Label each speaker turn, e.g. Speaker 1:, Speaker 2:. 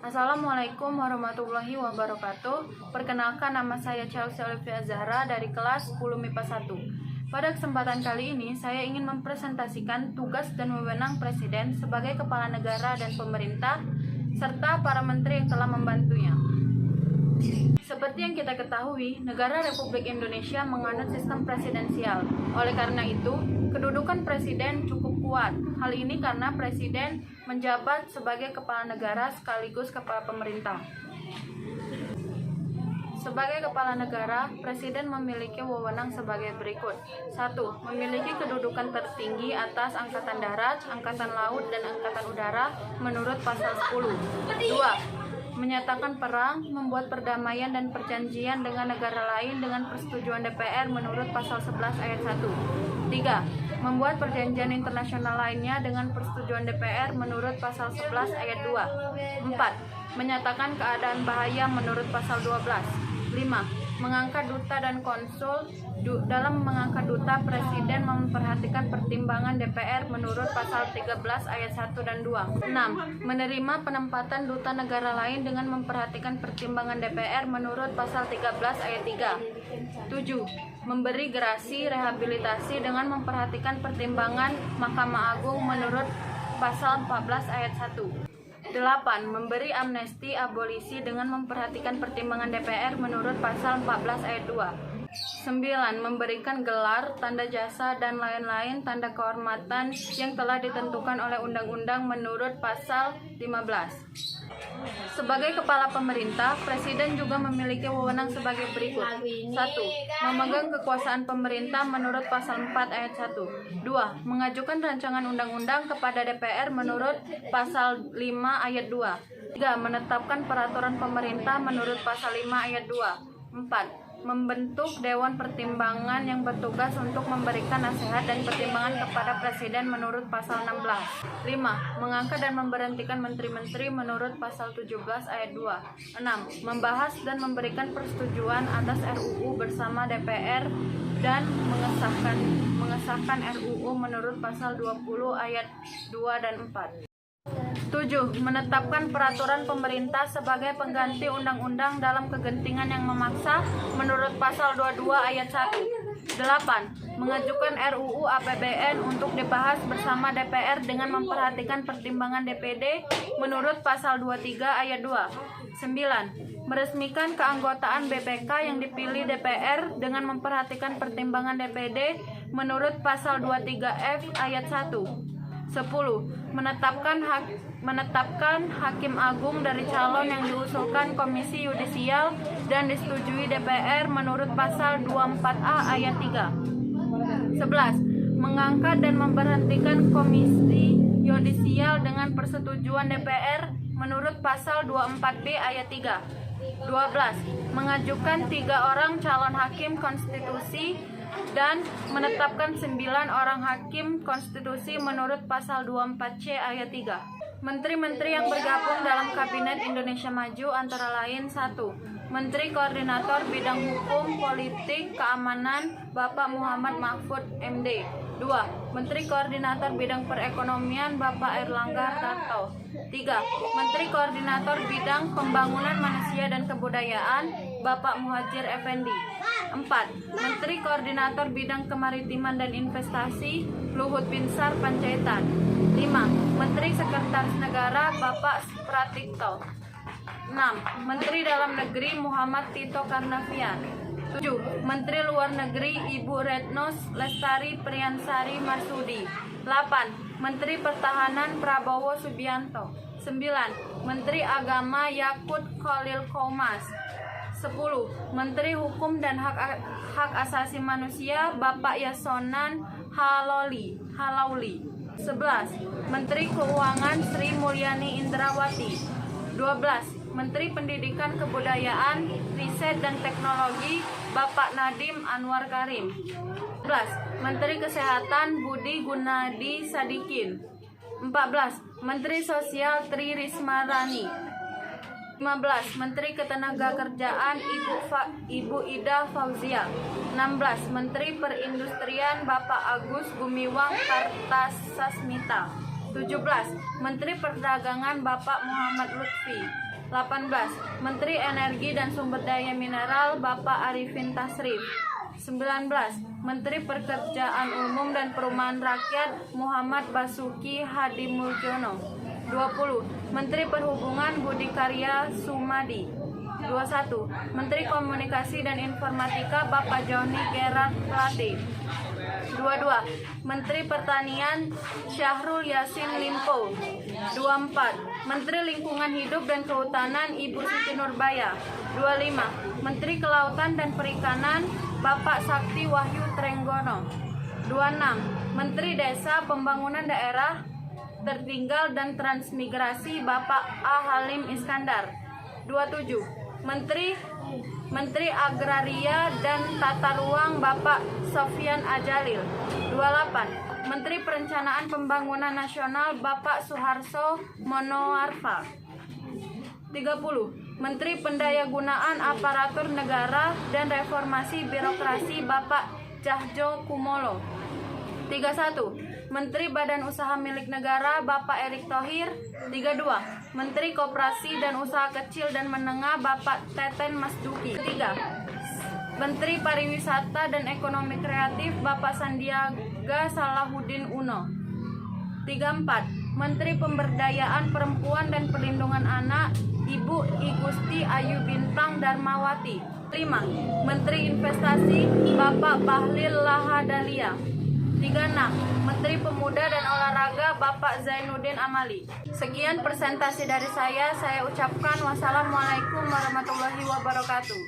Speaker 1: Assalamualaikum warahmatullahi wabarakatuh. Perkenalkan, nama saya Chelsea Olivia Zahra dari kelas 10 MIPA 1. Pada kesempatan kali ini, saya ingin mempresentasikan tugas dan wewenang Presiden sebagai kepala negara dan pemerintah, serta para menteri yang telah membantunya. Seperti yang kita ketahui, negara Republik Indonesia menganut sistem presidensial. Oleh karena itu, kedudukan presiden cukup kuat. Hal ini karena presiden menjabat sebagai kepala negara sekaligus kepala pemerintah. Sebagai kepala negara, presiden memiliki wewenang sebagai berikut. 1. Memiliki kedudukan tertinggi atas angkatan darat, angkatan laut, dan angkatan udara menurut pasal 10. 2. Menyatakan perang, membuat perdamaian dan perjanjian dengan negara lain dengan persetujuan DPR menurut pasal 11 ayat 1. 3. Membuat perjanjian internasional lainnya dengan persetujuan DPR menurut pasal 11 ayat 2. 4. Menyatakan keadaan bahaya menurut pasal 12. 5. Mengangkat duta dan konsul. Dalam mengangkat duta, presiden memperhatikan pertimbangan DPR menurut pasal 13 ayat 1 dan 2. 6. Menerima penempatan duta negara lain dengan memperhatikan pertimbangan DPR menurut pasal 13 ayat 3. 7. Memberi gerasi rehabilitasi dengan memperhatikan pertimbangan Mahkamah Agung menurut pasal 14 ayat 1. 8. Memberi amnesti abolisi dengan memperhatikan pertimbangan DPR menurut pasal 14 ayat 2. 9. Memberikan gelar, tanda jasa, dan lain-lain tanda kehormatan yang telah ditentukan oleh undang-undang menurut pasal 15. Sebagai kepala pemerintah, presiden juga memiliki wewenang sebagai berikut. 1. Memegang kekuasaan pemerintah menurut pasal 4 ayat 1. 2. Mengajukan rancangan undang-undang kepada DPR menurut pasal 5 ayat 2. 3. Menetapkan peraturan pemerintah menurut pasal 5 ayat 2. 4. Membentuk Dewan Pertimbangan yang bertugas untuk memberikan nasihat dan pertimbangan kepada Presiden menurut pasal 16. 5. Mengangkat dan memberhentikan menteri-menteri menurut pasal 17 ayat 2. 6. Membahas dan memberikan persetujuan atas RUU bersama DPR dan mengesahkan RUU menurut pasal 20 ayat 2 dan 4. 7. Menetapkan peraturan pemerintah sebagai pengganti undang-undang dalam kegentingan yang memaksa menurut pasal 22 ayat 1. 8. Mengajukan RUU APBN untuk dibahas bersama DPR dengan memperhatikan pertimbangan DPD menurut pasal 23 ayat 2. 9. Meresmikan keanggotaan BPK yang dipilih DPR dengan memperhatikan pertimbangan DPD menurut pasal 23F ayat 1. 10. Menetapkan hakim agung dari calon yang diusulkan Komisi Yudisial dan disetujui DPR menurut pasal 24A ayat 3. 11. Mengangkat dan memberhentikan Komisi Yudisial dengan persetujuan DPR menurut pasal 24B ayat 3. 12. Mengajukan 3 orang calon hakim konstitusi dan menetapkan 9 orang hakim konstitusi menurut pasal 24C ayat 3. Menteri-menteri yang bergabung dalam Kabinet Indonesia Maju antara lain: 1. Menteri Koordinator Bidang Hukum, Politik, Keamanan Bapak Muhammad Mahfud MD. 2. Menteri Koordinator Bidang Perekonomian Bapak Erlangga Hartarto. 3. Menteri Koordinator Bidang Pembangunan Manusia dan Kebudayaan Bapak Muhadjir Effendi. 4. Menteri Koordinator Bidang Kemaritiman dan Investasi Luhut Binsar Panjaitan. 5. Menteri Sekretaris Negara Bapak Pratikto. 6. Menteri Dalam Negeri Muhammad Tito Karnavian. 7. Menteri Luar Negeri Ibu Retno Lestari Priyansari Marsudi. 8. Menteri Pertahanan Prabowo Subianto. 9. Menteri Agama Yakut Khalil Qoumas. 10. Menteri Hukum dan Hak Asasi Manusia Bapak Yasonan Halauli. 11. Menteri Keuangan Sri Mulyani Indrawati. 12. Menteri Pendidikan Kebudayaan, Riset dan Teknologi Bapak Nadiem Anwar Karim. 14. Menteri Kesehatan Budi Gunadi Sadikin. 14. Menteri Sosial Tri Risma Rani. 15. Menteri Ketenagakerjaan Ibu Ida Fauzia. 16. Menteri Perindustrian Bapak Agus Gumiwang Kartasasmita. 17. Menteri Perdagangan Bapak Muhammad Lutfi. 18. Menteri Energi dan Sumber Daya Mineral Bapak Arifin Tasrif. 19. Menteri Pekerjaan Umum dan Perumahan Rakyat Muhammad Basuki Hadimuljono. 20. Menteri Perhubungan Budi Karya Sumadi. 21. Menteri Komunikasi dan Informatika Bapak Joni Gerard Plate. 22. Menteri Pertanian Syahrul Yassin Limpo. 24. Menteri Lingkungan Hidup dan Kehutanan Ibu Siti Nurbaya. 25. Menteri Kelautan dan Perikanan Bapak Sakti Wahyu Trenggono. 26. Menteri Desa Pembangunan Daerah Tertinggal dan Transmigrasi Bapak A. Halim Iskandar. 27. Menteri Agraria dan Tata Ruang Bapak Sofyan Ajalil. 28. Menteri Perencanaan Pembangunan Nasional Bapak Suharso Monoarfa. 30. Menteri Pendayagunaan Aparatur Negara dan Reformasi Birokrasi Bapak Cahjo Kumolo. 31. Menteri Badan Usaha Milik Negara Bapak Erick Thohir. 32. Menteri Koperasi dan Usaha Kecil dan Menengah Bapak Teten Masduki. 3. Menteri Pariwisata dan Ekonomi Kreatif Bapak Sandiaga Salahuddin Uno. 34. Menteri Pemberdayaan Perempuan dan Perlindungan Anak Ibu Igusti Ayu Bintang Darmawati. 5. Menteri Investasi Bapak Bahlil Lahadalia. 36. Menteri Pemuda dan Olahraga Bapak Zainuddin Amali. Sekian presentasi dari saya ucapkan wassalamualaikum warahmatullahi wabarakatuh.